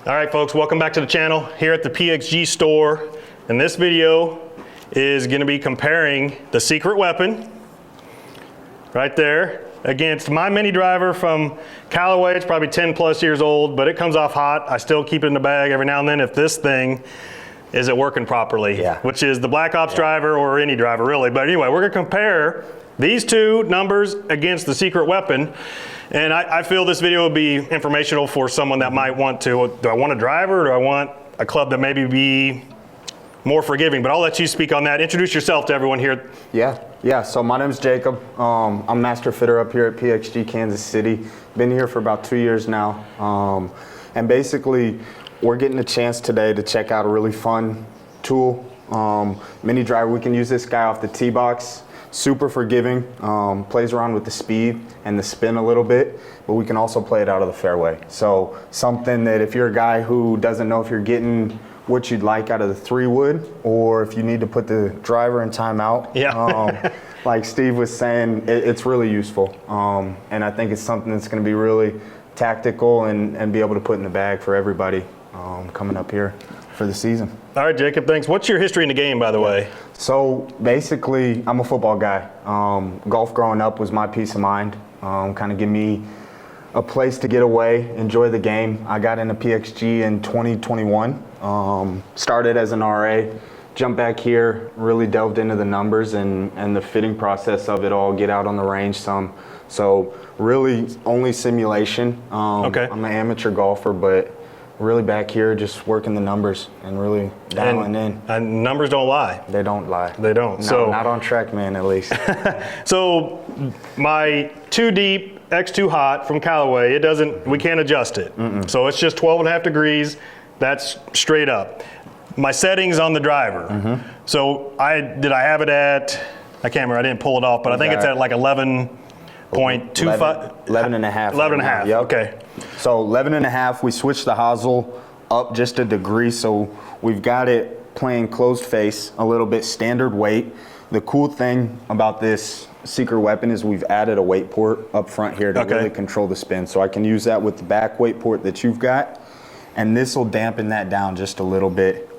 All right, folks, welcome back to the channel here at the PXG store. And this video is going to be comparing the secret weapon right there against my mini driver from Callaway. It's probably 10 plus years old, but it comes off hot. I still keep it in the bag every now and then if this thing isn't working properly, which is the Black Ops driver or any driver really. But anyway, we're going to compare these two numbers against the secret weapon. And I feel this video will be informational for someone that might want to, do I want a driver or do I want a club that maybe be more forgiving? But I'll let you speak on that. Introduce yourself to everyone here. Yeah, so my name's Jacob. I'm master fitter up here at PXG Kansas City. Been here for about 2 years now. And basically, we're getting a chance today to check out a really fun tool. Mini driver, we can use this guy off the tee box. Super forgiving, plays around with the speed and the spin a little bit, but we can also play it out of the fairway. So something that if you're a guy who doesn't know if you're getting what you'd like out of the 3-wood, or if you need to put the driver in timeout, like Steve was saying, it's really useful. And I think it's something that's gonna be really tactical and be able to put in the bag for everybody coming up here for the season. All right, Jacob, thanks. What's your history in the game, by the way? So basically, I'm a football guy. Golf growing up was my peace of mind. Kind of give me a place to get away, enjoy the game. I got into PXG in 2021. Started as an RA, jumped back here, really delved into the numbers and the fitting process of it all, get out on the range some. So really only simulation. I'm an amateur golfer, but really back here just working the numbers and really dialing in. And numbers don't lie. They don't lie. They don't. No, so not on TrackMan at least. So my 2 deep X2 hot from Callaway, it doesn't, we can't adjust it. So it's just 12.5 degrees. That's straight up. My settings on the driver. So did I have it at, I can't remember, I didn't pull it off, but I think it's at like 11.25. 11 and a half. 11 and a half, yep. Okay. So 11 and a half, we switched the hosel up just a degree, so we've got it playing closed face, a little bit standard weight. The cool thing about this secret weapon is we've added a weight port up front here to really control the spin. So I can use that with the back weight port that you've got, and this will dampen that down just a little bit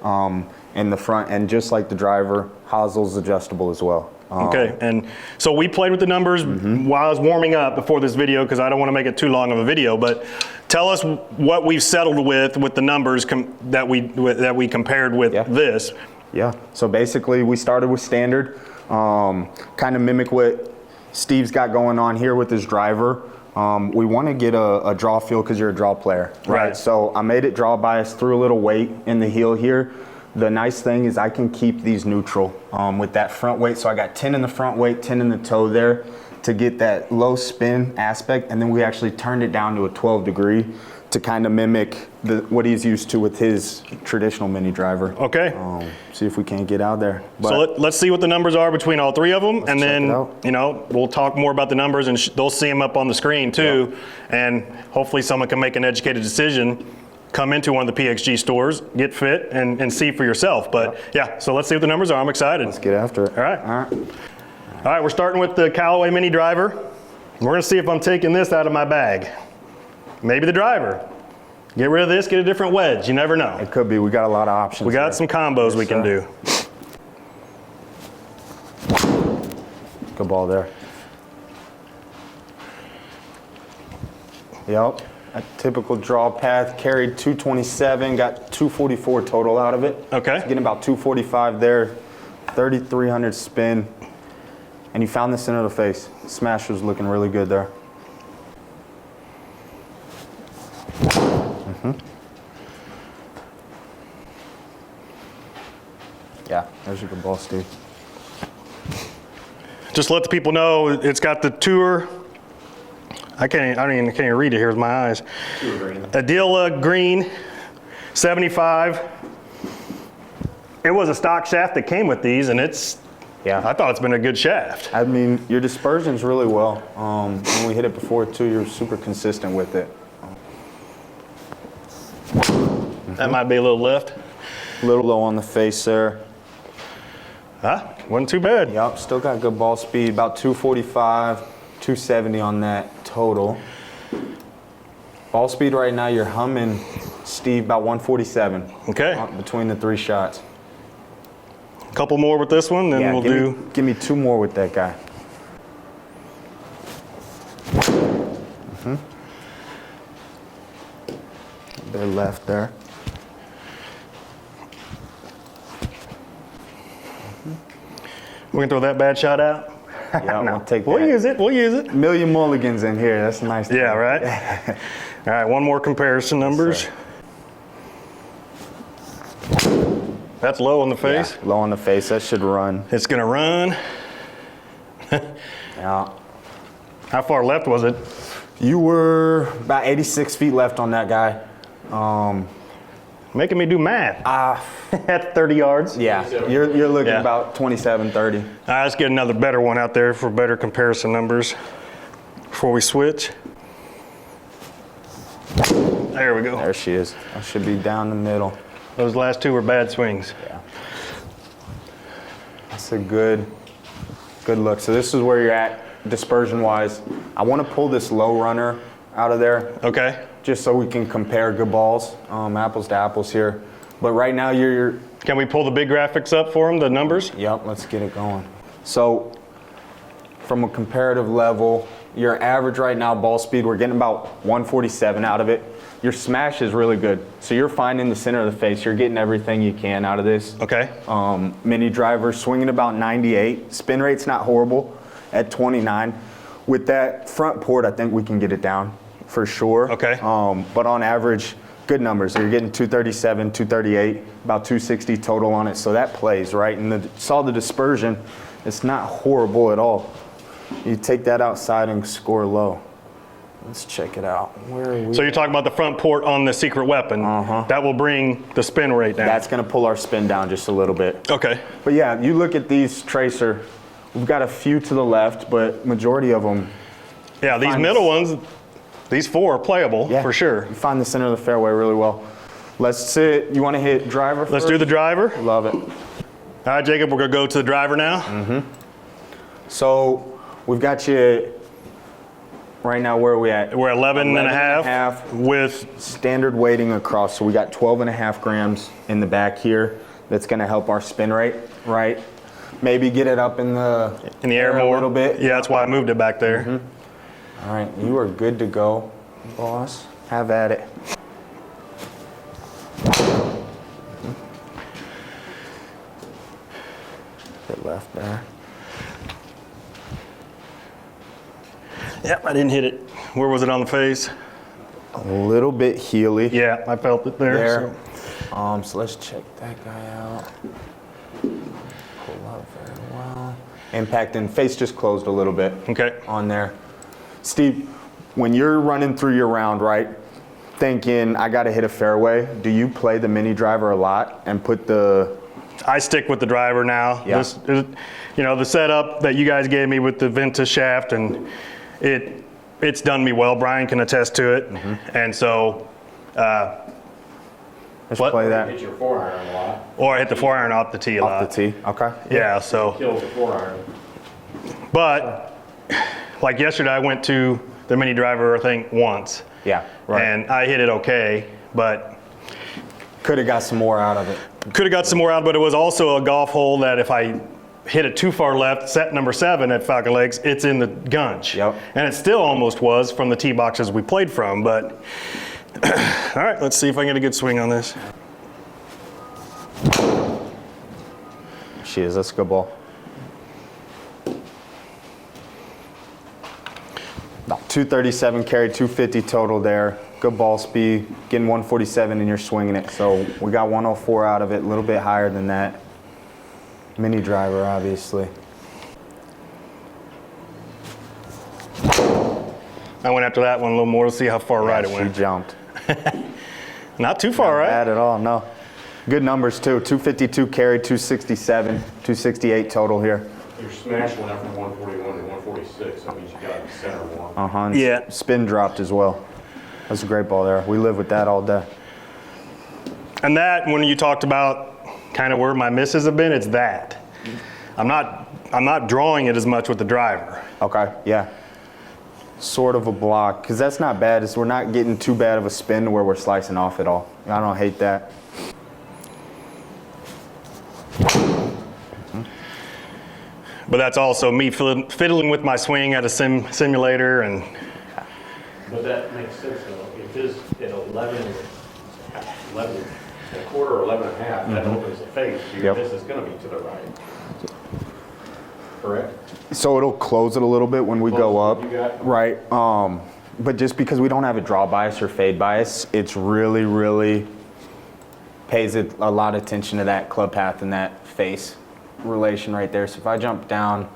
in the front, and just like the driver, hosel's adjustable as well. Okay, and so we played with the numbers while I was warming up before this video because I don't want to make it too long of a video, but tell us what we've settled with the numbers that we compared with this. Yeah, so basically we started with standard, kind of mimic what Steve's got going on here with his driver. We want to get a draw feel because you're a draw player, right? So I made it draw bias, threw a little weight in the heel here. The nice thing is I can keep these neutral with that front weight. So I got 10 in the front weight, 10 in the toe there to get that low spin aspect. And then we actually turned it down to a 12 degree to kind of mimic what he's used to with his traditional mini driver. Okay. See if we can't get out there. But so let's see what the numbers are between all 3 of them. And then, you know, we'll talk more about the numbers and they'll see them up on the screen too. And hopefully someone can make an educated decision. Come into one of the PXG stores, get fit, and see for yourself. But yeah, so let's see what the numbers are. I'm excited. Let's get after it. All right. All right, we're starting with the Callaway mini driver. We're gonna see if I'm taking this out of my bag. Maybe the driver. Get rid of this, get a different wedge. You never know. It could be. We got a lot of options. We got some combos we can do. Good ball there. Yep. A typical draw path, carried 227, got 244 total out of it. Okay. So getting about 245 there, 3,300 spin. And you found this into the face. Smash was looking really good there. Yeah, there's a good ball, Steve. Just let the people know it's got the Tour. I can't even read it here with my eyes. Adila green, 75. It was a stock shaft that came with these, and I thought it's been a good shaft. I mean, your dispersion's really well. When we hit it before too, you're super consistent with it. That might be a little lift. A little low on the face there. Wasn't too bad. Yep, still got good ball speed, about 245, 270 on that total. Ball speed right now, you're humming Steve, about 147. Okay. Between the 3 shots. A couple more with this one, then we'll give me 2 more with that guy. They're left there. We're gonna throw that bad shot out? Yeah, No. we'll take that. We'll use it, we'll use it. Million mulligans in here, that's nice. Yeah, right? All right, one more comparison numbers. That's low on the face. Yeah, low on the face, that should run. It's gonna run. Yeah. How far left was it? You were about 86 feet left on that guy. Making me do math. At 30 yards. Yeah, you're looking Yeah. about 27, 30. All right, let's get another better one out there for better comparison numbers before we switch. There we go. There she is. I should be down the middle. Those last 2 were bad swings. Yeah. That's a good look. So this is where you're at dispersion-wise. I want to pull this low runner out of there. Okay. Just so we can compare good balls, apples to apples here. But right now you're Can we pull the big graphics up for them, the numbers? Yep, let's get it going. So from a comparative level, your average right now ball speed, we're getting about 147 out of it. Your smash is really good. So you're finding the center of the face. You're getting everything you can out of this. Okay. Mini driver swinging about 98. Spin rate's not horrible at 29. With that front port, I think we can get it down for sure. Okay. But on average, good numbers. So you're getting 237, 238, about 260 total on it. So that plays, right? And saw the dispersion. It's not horrible at all. You take that outside and score low. Let's check it out. Where are we? So you're talking about the front port on the secret weapon. That will bring the spin rate down. That's going to pull our spin down just a little bit. Okay. But yeah, you look at these tracer, we've got a few to the left, but majority of them. Yeah, these middle ones, these 4 are playable for sure. You find the center of the fairway really well. Let's sit. You want to hit driver first? Let's do the driver. Love it. All right, Jacob, we're going to go to the driver now. So we've got you right now, where are we at? We're 11 and a half half with standard weighting across. So we got 12 and a half grams in the back here. That's going to help our spin rate, right? Maybe get it up in the air more. a little bit. Yeah, that's why I moved it back there. All right, you are good to go, boss. Have at it. Bit left there. Yep, I didn't hit it. Where was it on the face? A little bit heely. Yeah, I felt it there. So let's check that guy out. Pull up very well. Impact and face just closed a little bit. Okay. On there. Steve, when you're running through your round, right, thinking I got to hit a fairway, do you play the mini driver a lot and put the... I stick with the driver now. Yeah. You know, the setup that you guys gave me with the Venta shaft, and it's done me well. Brian can attest to it. And so, Let's play that. Hit your 4-iron a lot. or I hit the 4-iron off the tee a lot. Off the tee, okay. Yeah, so. Kills the 4-iron. But, like yesterday, I went to the mini driver, I think, once. Yeah, right. And I hit it okay, but Could have got some more out of it. could have got some more out, but it was also a golf hole that if I hit it too far left, set number 7 at Falcon Lakes, it's in the gunge. Yep. And it still almost was from the tee boxes we played from, but all right, let's see if I can get a good swing on this. She is, that's a good ball. About 237 carry, 250 total there. Good ball speed, getting 147 and you're swinging it. So we got 104 out of it, a little bit higher than that. Mini driver, obviously. I went after that one a little more to see how far right it She went. jumped. Not too far right. Bad at all, no. Good numbers too, 252 carry, 267, 268 total here. Your smash went up from 141 to 146. That means you got the center one. And Yeah. Spin dropped as well. That's a great ball there. We live with that all day. And that, when you talked about kind of where my misses have been, it's that. I'm not drawing it as much with the driver. Okay, yeah. sort of a block, because that's not bad. We're not getting too bad of a spin where we're slicing off at all. I don't hate that. But that's also me fiddling with my swing at a simulator and. But that makes sense though. If it's at 11 and a quarter or 11 and a half, that opens the face. This is going to be to the right. Correct? So it'll close it a little bit when we go up, You got- right? But just because we don't have a draw bias or fade bias, it's really pays it a lot of attention to that club path and that face relation right there. So if I jump down,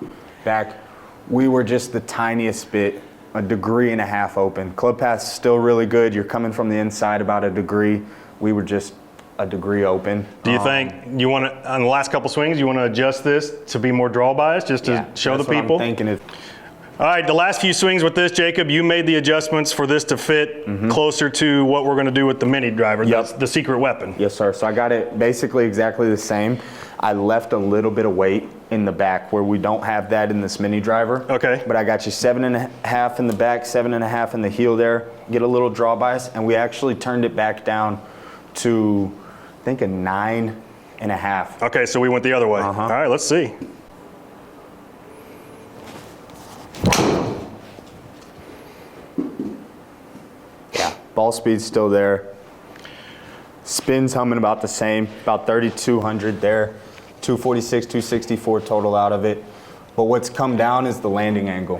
back, we were just the tiniest bit, 1.5 degrees open. Club path's still really good. You're coming from the inside about 1 degree. We were just 1 degree open. Do you think you want to, on the last couple swings, you want to adjust this to be more draw bias, just to show the people? I'm thinking it. All right, the last few swings with this, Jacob, you made the adjustments for this to fit closer to what we're going to do with the mini driver. That's the secret weapon. Yes, sir. So I got it basically exactly the same. I left a little bit of weight in the back where we don't have that in this mini driver. Okay. But I got you 7.5 in the back, 7.5 in the heel there. Get a little draw bias, and we actually turned it back down to, I think, a 9.5. Okay, so we went the other way. All right, let's see. Yeah, ball speed's still there. Spin's humming about the same, about 3,200 there. 246, 264 total out of it. But what's come down is the landing angle.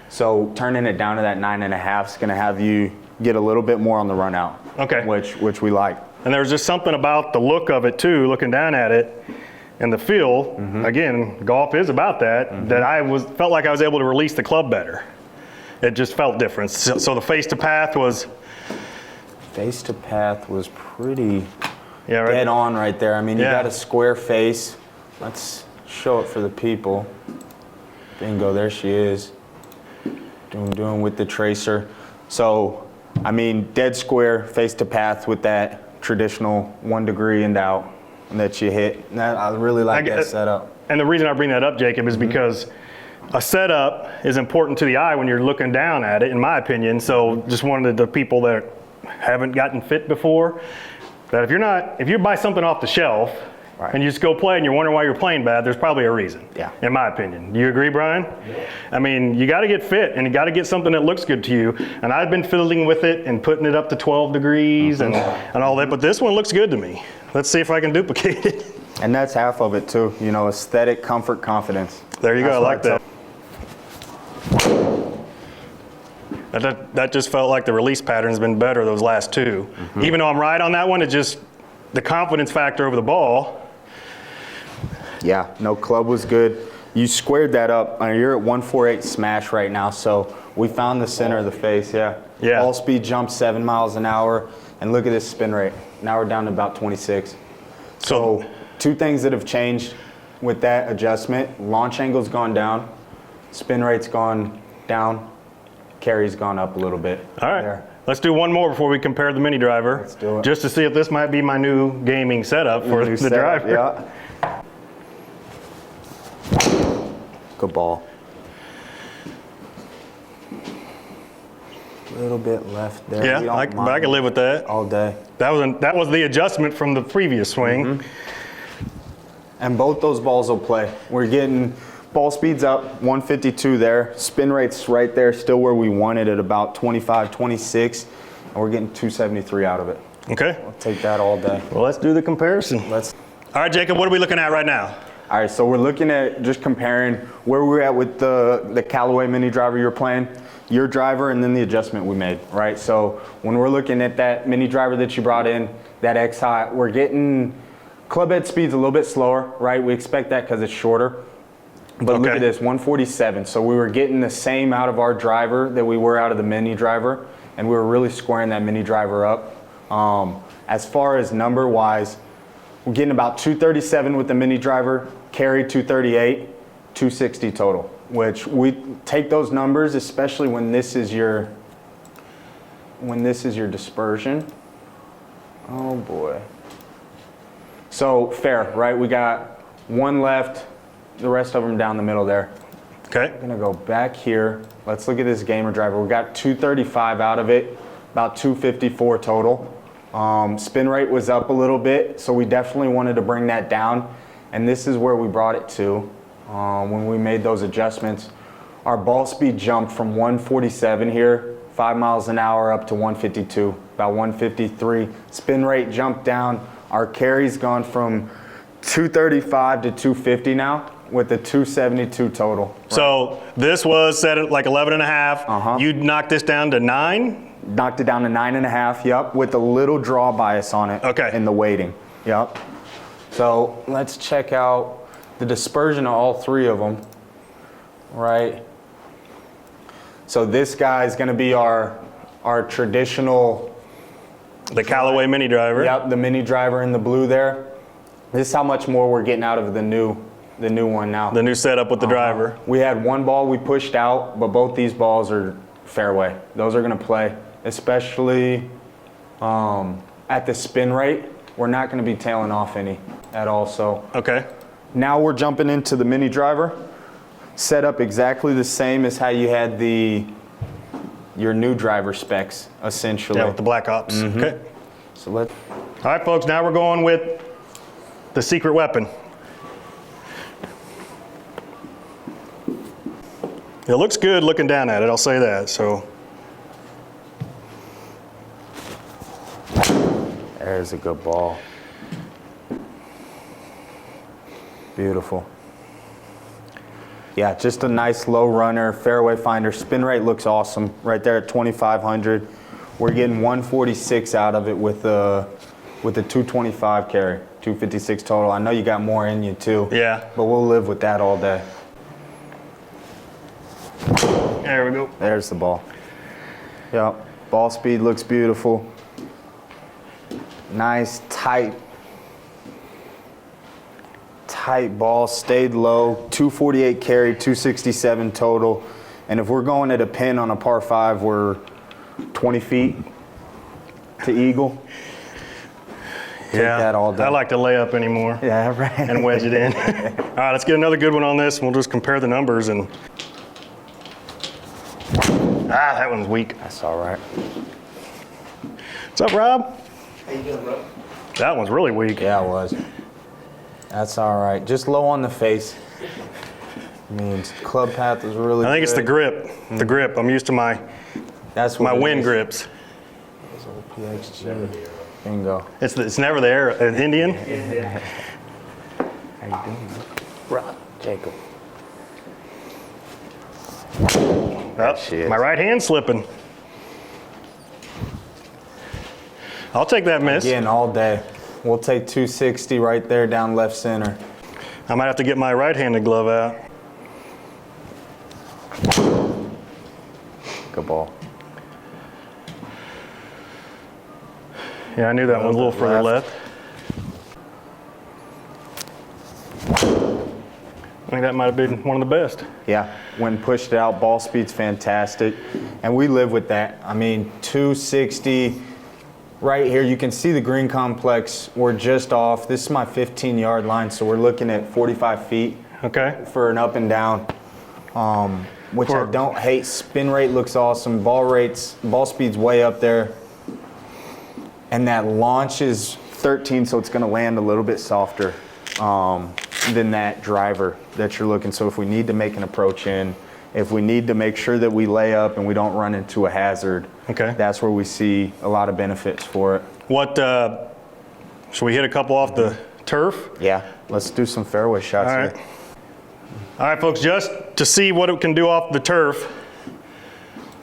So turning it down to that 9.5 is going to have you get a little bit more on the run out. Okay. Which we like. And there was just something about the look of it too, looking down at it, and the feel. Again, golf is about that. That felt like I was able to release the club better. It just felt different. So the face to path was. Face to path was pretty Yeah, right. dead on right there. I mean, you Yeah. got a square face. Let's show it for the people. Bingo, there she is. Doing with the tracer. So, I mean, dead square face to path with that traditional 1 degree and out that you hit. And I really like that setup. And the reason I bring that up, Jacob, is because a setup is important to the eye when you're looking down at it, in my opinion. So just wanted the people that haven't gotten fit before, that if you buy something off the shelf and you just go play and you're wondering why you're playing bad, there's probably a reason, in my opinion. Do you agree, Brian? Yeah. I mean, you got to get fit and you got to get something that looks good to you. And I've been fiddling with it and putting it up to 12 degrees and all that, but this one looks good to me. Let's see if I can duplicate it. And that's half of it too, you know, aesthetic, comfort, confidence. There you go, I like that. That just felt like the release pattern's been better those last two. Even though I'm right on that one, it's just the confidence factor over the ball. Yeah, no, club was good. You squared that up. You're at 148 smash right now, so we found the center of the face, yeah. Ball speed jumped 7 miles an hour, and look at this spin rate. Now we're down to about 26. So two things that have changed with that adjustment. Launch angle's gone down, spin rate's gone down, carry's gone up a little bit. All right, there. Let's do one more before we compare the mini driver. Let's do it. Just to see if this might be my new gaming setup for the driver. Yeah. Good ball. A little bit left there. Yeah, I can live with that. All day. That was the adjustment from the previous swing. And both those balls will play. We're getting ball speeds up, 152 there. Spin rate's right there, still where we want it at about 25, 26. And we're getting 273 out of it. Okay. I'll take that all day. Well, let's do the comparison. All right, Jacob, what are we looking at right now? All right, so we're looking at just comparing where we're at with the Callaway mini driver you're playing, your driver, and then the adjustment we made, right? So when we're looking at that mini driver that you brought in, that X-Hot, we're getting club head speed's a little bit slower, right? We expect that because it's shorter. But look at this, 147. So we were getting the same out of our driver that we were out of the mini driver, and we were really squaring that mini driver up. As far as number-wise, we're getting about 237 with the mini driver, carry 238, 260 total, which we take those numbers, especially when this is your dispersion. Oh boy. So fair, right? We got one left, the rest of them down the middle there. Okay. I'm gonna go back here. Let's look at this gamer driver. We got 235 out of it, about 254 total. Spin rate was up a little bit, so we definitely wanted to bring that down. And this is where we brought it to when we made those adjustments. Our ball speed jumped from 147 here, 5 miles an hour, up to 152, about 153. Spin rate jumped down. Our carry's gone from 235 to 250 now, with a 272 total. Right? So this was set at like 11 and a half. You knocked this down to 9? Knocked it down to 9.5, yep, with a little draw bias on it. Okay. In the weighting, yep. So let's check out the dispersion of all three of them, right? So this guy is gonna be our traditional. The Callaway mini driver. Yep, the mini driver in the blue there. This is how much more we're getting out of the new one now. The new setup with the driver. We had one ball we pushed out, but both these balls are fairway. Those are gonna play, especially at the spin rate. We're not gonna be tailing off any at all, so. Okay. Now we're jumping into the mini driver. Set up exactly the same as how you had your new driver specs, essentially. Yeah, with the Black Ops. Okay. So let's. All right, folks, now we're going with the secret weapon. It looks good looking down at it, I'll say that, so. There's a good ball. Beautiful. Yeah, just a nice low runner, fairway finder. Spin rate looks awesome right there at 2,500. We're getting 146 out of it with a 225 carry, 256 total. I know you got more in you too. Yeah. But we'll live with that all day. There we go. There's the ball. Yep. Ball speed looks beautiful. Nice, tight ball, stayed low, 248 carry, 267 total. And if we're going at a pin on a par 5, we're 20 feet to eagle. Take that all day. I like to lay up anymore. Yeah, right. And wedge it in. All right, let's get another good one on this, and we'll just compare the numbers. And that one's weak. That's all right. What's up, Rob? How you doing, bro? That one's really weak. Yeah, it was. That's all right. Just low on the face. Means club path is really I think it's the good. grip. The grip. I'm used to my wind grips. PXG. Bingo. It's never there. An Indian. How you doing? Rob. Jacob. Oh, my right hand's slipping. I'll take that miss. Again, all day. We'll take 260 right there down left center. I might have to get my right-handed glove out. Good ball. Yeah, I knew that one was a little further left. I think that might have been one of the best. Yeah, when pushed out, ball speed's fantastic. And we live with that. I mean, 260. Right here, you can see the green complex. We're just off. This is my 15-yard line, so we're looking at 45 feet Okay. for an up and down, which I don't hate. Spin rate looks awesome. Ball speed's way up there. And that launch is 13, so it's going to land a little bit softer than that driver that you're looking. So if we need to make an approach in, if we need to make sure that we lay up and we don't run into a hazard, Okay. that's where we see a lot of benefits for it. What, should we hit a couple off the turf? Yeah, let's do some fairway shots All right. here. All right, folks, just to see what it can do off the turf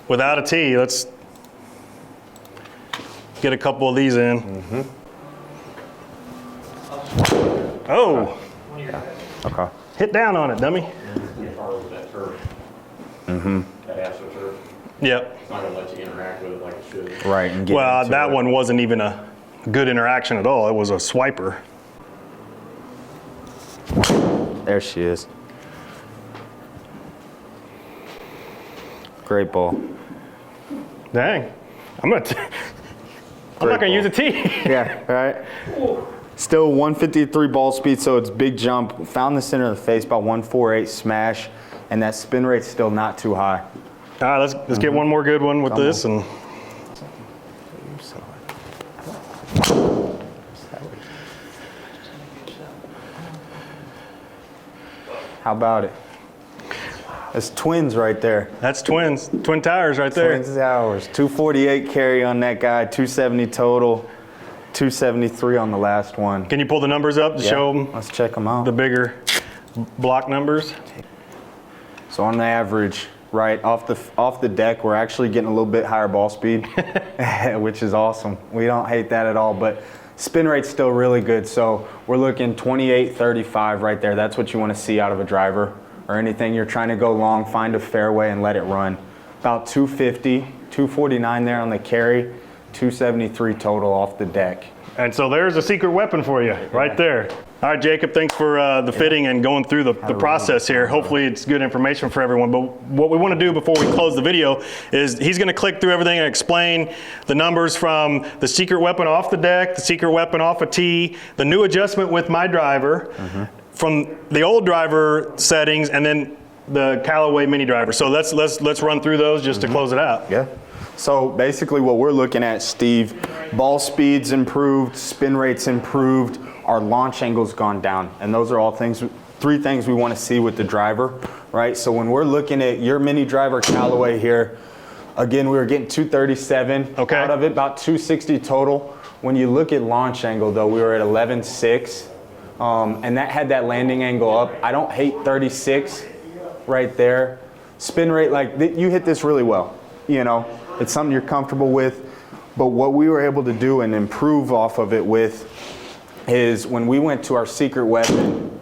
without a tee, let's get a couple of these in. Oh, Okay. hit down on it, dummy. Get hard with that turf. That AstroTurf. Yep. It's not gonna let you interact with it like it should. Right. And get Well, into that it. one wasn't even a good interaction at all. It was a swiper. There she is. Great ball. Dang. I'm not gonna use a tee. Yeah, right. Still 153 ball speed, so it's big jump. Found the center of the face, about 148 smash. and that spin rate's still not too high. All right, let's get one more good one with this. And how about it? That's twins right there. that's twins, twin tires right there. Twins hours. 248 carry on that guy, 270 total, 273 on the last one. Can you pull the numbers up to show them Let's check them out. the bigger block numbers? So on the average, right off the deck, we're actually getting a little bit higher ball speed, which is awesome. We don't hate that at all, but spin rate's still really good. So we're looking 28-35 right there. That's what you want to see out of a driver or anything. You're trying to go long, find a fairway and let it run. About 250, 249 there on the carry, 273 total off the deck. And so there's a secret weapon for you right there. All right, Jacob, thanks for the fitting and going through the process here. Hopefully it's good information for everyone. But what we want to do before we close the video is he's going to click through everything and explain the numbers from the secret weapon off the deck, the secret weapon off a tee, the new adjustment with my driver, from the old driver settings, and then the Callaway mini driver. So let's run through those just to close it out. Yeah. So basically what we're looking at, Steve, ball speed's improved, spin rate's improved, our launch angle's gone down. And those are all three things we want to see with the driver, right? So when we're looking at your mini driver Callaway here, again, we were getting 237 out of it, about 260 total. When you look at launch angle though, we were at 11.6, and that had that landing angle up. I don't hate 36 right there. Spin rate, like you hit this really well, you know. It's something you're comfortable with, but what we were able to do and improve off of it with is when we went to our secret weapon,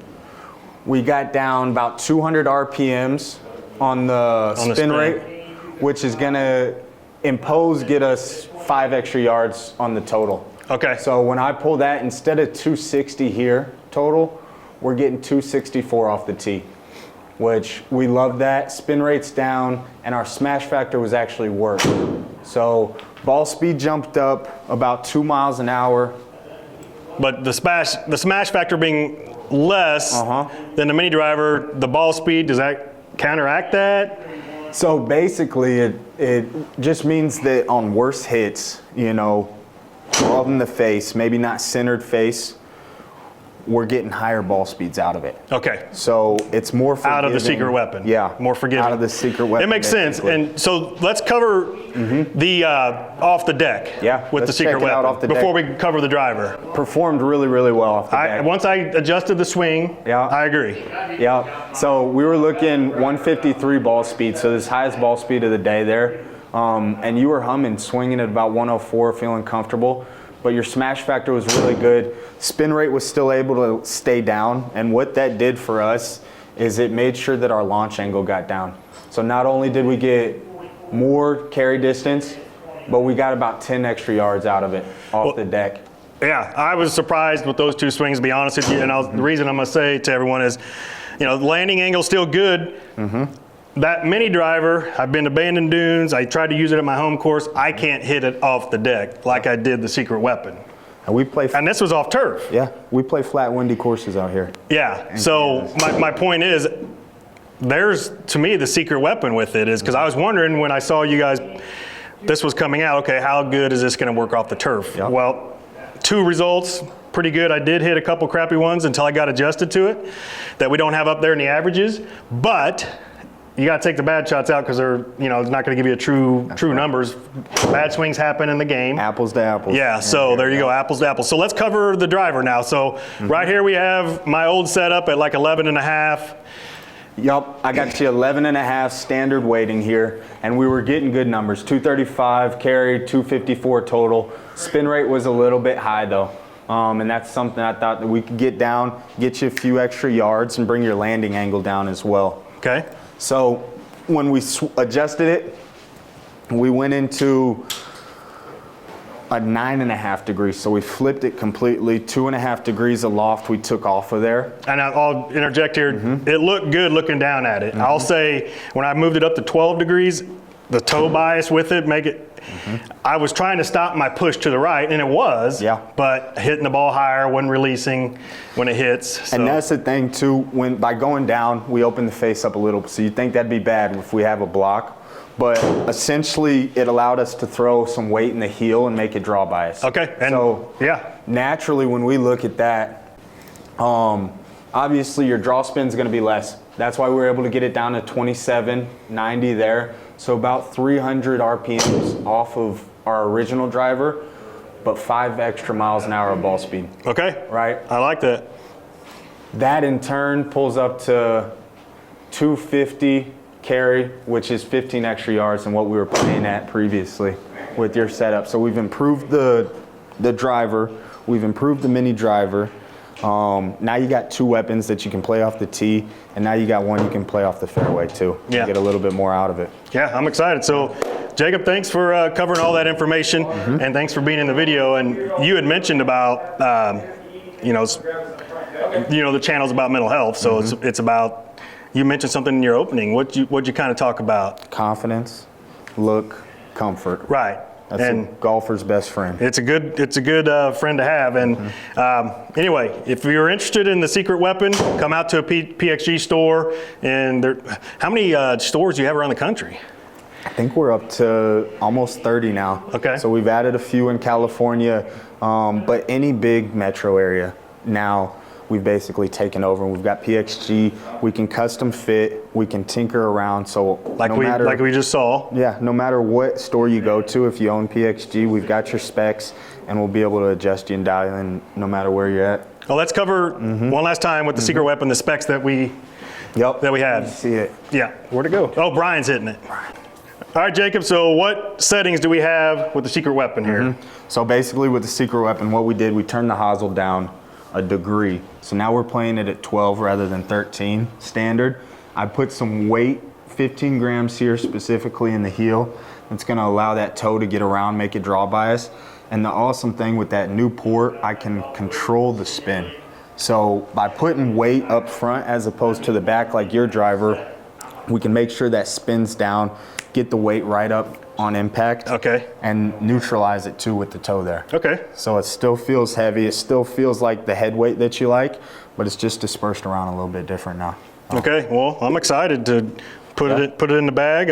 we got down about 200 RPMs on the spin rate, which is gonna get us 5 extra yards on the total. Okay. So when I pull that, instead of 260 here total, we're getting 264 off the tee, which we love that. Spin rate's down, and our smash factor was actually worse. So ball speed jumped up about 2 miles an hour. But the smash factor being less than the mini driver, the ball speed, does that counteract that? So basically it just means that on worse hits, you know, above in the face, maybe not centered face, we're getting higher ball speeds out of it. Okay. So it's more forgiving. Out of the secret weapon. Yeah. More forgiving. Out of the secret weapon. It makes sense. And so let's cover the off the deck with the secret weapon before we cover the driver. Performed really, really well off the deck. Once I adjusted the swing, I agree. Yeah. So we were looking 153 ball speed, so this highest ball speed of the day there. And you were humming, swinging at about 104, feeling comfortable. But your smash factor was really good. Spin rate was still able to stay down. And what that did for us is it made sure that our launch angle got down. So not only did we get more carry distance, but we got about 10 extra yards out of it off the deck. Yeah, I was surprised with those two swings, to be honest with you. And the reason I'm going to say to everyone is, you know, the landing angle's still good. That mini driver, I've been to Bandon Dunes. I tried to use it at my home course. I can't hit it off the deck like I did the secret weapon. And this was off turf. Yeah, we play flat, windy courses out here. Yeah, so my point is, there's, to me, the secret weapon with it is, because I was wondering when I saw you guys, this was coming out, okay, how good is this going to work off the turf? Yep. Well, 2 results, pretty good. I did hit a couple crappy ones until I got adjusted to it, that we don't have up there in the averages, but you got to take the bad shots out because they're, you know, it's not going to give you true numbers. Bad swings happen in the game. Apples to apples. Yeah, so there you go, apples to apples. So let's cover the driver now. So right here we have my old setup at like 11.5. Yup, I got you 11.5 standard weighting here, and we were getting good numbers. 235 carry, 254 total. Spin rate was a little bit high though, and that's something I thought that we could get down, get you a few extra yards, and bring your landing angle down as well. Okay. So when we adjusted it, we went into a 9.5 degrees. So we flipped it completely. 2.5 degrees of loft we took off of there. And I'll interject here. It looked good looking down at it. I'll say when I moved it up to 12 degrees, the toe bias with it, make it. I was trying to stop my push to the right, and it was. Yeah. But hitting the ball higher, wasn't releasing when it hits. So. And that's the thing too. When by going down, we open the face up a little. So you think that'd be bad if we have a block, but essentially it allowed us to throw some weight in the heel and make it draw bias. Okay. And so yeah. Naturally, when we look at that, obviously your draw spin's going to be less. That's why we were able to get it down to 2790 there. So about 300 RPMs off of our original driver, but 5 extra miles an hour of ball speed. Okay. Right? I like that. That in turn pulls up to 250 carry, which is 15 extra yards than what we were playing at previously with your setup. So we've improved the driver, we've improved the mini driver. Now you got 2 weapons that you can play off the tee, and now you got one you can play off the fairway too. Yeah. You get a little bit more out of it. Yeah, I'm excited. So, Jacob, thanks for covering all that information, and thanks for being in the video. And you had mentioned about, the channel's about mental health. So it's about. You mentioned something in your opening. What'd you kind of talk about? Confidence, look, comfort. Right. That's a golfer's best friend. It's a good friend to have. And anyway, if you're interested in the secret weapon, come out to a PXG store. And how many stores do you have around the country? I think we're up to almost 30 now. Okay. So we've added a few in California, but any big metro area now we've basically taken over. And we've got PXG. We can custom fit. We can tinker around. So like we just saw. Yeah. No matter what store you go to, if you own PXG, we've got your specs, and we'll be able to adjust you and dial in no matter where you're at. Well, let's cover one last time with the secret weapon, the specs that we had. You see it. Yeah. Where'd it go? Oh, Brian's hitting it. All right, Jacob. So what settings do we have with the secret weapon here? So basically, with the secret weapon, what we did, we turned the hosel down a degree. So now we're playing it at 12 rather than 13 standard. I put some weight, 15 grams here specifically in the heel. It's gonna allow that toe to get around, make it draw bias. And the awesome thing with that new port, I can control the spin. So by putting weight up front as opposed to the back like your driver, we can make sure that spins down, get the weight right up on impact. Okay. And neutralize it too with the toe there. Okay. So it still feels heavy. It still feels like the head weight that you like, but it's just dispersed around a little bit different now. Okay. Well, I'm excited to put it in the bag.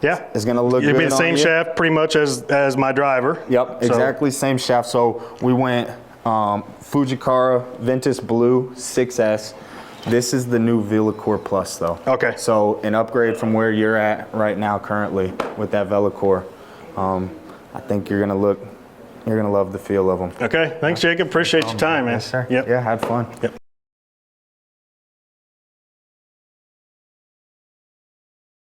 Yeah. It's gonna look good. It'll be the same shaft pretty much as my driver. Yep. Exactly same shaft. So we went Fujikara Ventus Blue 6S. This is the new Velocore Plus though. Okay. So an upgrade from where you're at right now currently with that Velocore. I think you're gonna love the feel of them. Okay. Thanks, Jacob. Appreciate your time, man. Yes, sir. Yep. Yeah, had fun. Yep.